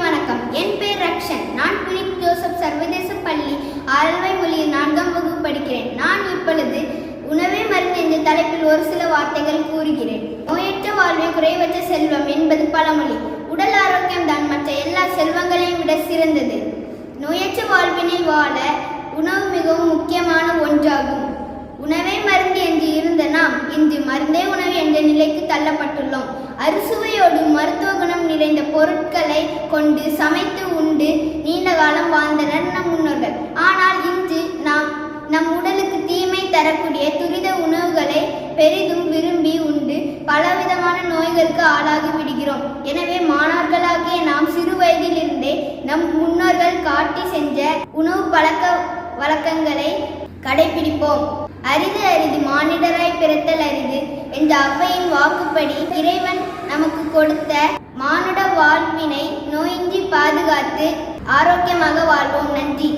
வணக்கம். என் பெயர் ரக்ஷன். நான் புனித் ஜோசப் சர்வதேச பள்ளி ஆழ்வை மொழியில் 4ஆம் வகுப்பு படிக்கிறேன். நான் இப்பொழுது உணவே மருந்து என்ற தலைப்பில் ஒரு சில வார்த்தைகள் கூறுகிறேன். நோயற்ற வாழ்வே குறைவற்ற செல்வம் என்பது பழமொழி. உடல் ஆரோக்கியம் தான் மற்ற எல்லா செல்வங்களையும் விட சிறந்தது. நோயற்ற வாழ்வினை வாழ உணவு மிகவும் முக்கியமான ஒன்றாகும். உணவே மருந்து என்று இருந்த நாம் இன்று மருந்தே உணவு என்ற நிலைக்கு தள்ளப்பட்டுள்ளோம். அறுசுவையோடு மருத்துவ குணம் நிறைந்த பொருட்களை கொண்டு சமைத்து உண்டு நீண்ட காலம் வாழ்ந்தனர் நம் முன்னோர்கள். ஆனால் இன்று நாம் நம் உடலுக்கு தீமை தரக்கூடிய துரித உணவுகளை பெரிதும் விரும்பி உண்டு பலவிதமான நோய்களுக்கு ஆளாகி விடுகிறோம். எனவே மாணவர்களாகிய நாம் சிறு வயதிலிருந்தே நம் முன்னோர்கள் காட்டி சென்ற உணவு பழக்க வழக்கங்களை கடைபிடிப்போம். அரிது அரிது மானிடராய் பிறத்தல் அரிது என்ற ஔவையின் வாக்குப்படி இறைவன் நமக்கு கொடுத்த மானுட வாழ்வினை நோயின்றி பாதுகாத்து ஆரோக்கியமாக வாழ்வோம். நன்றி.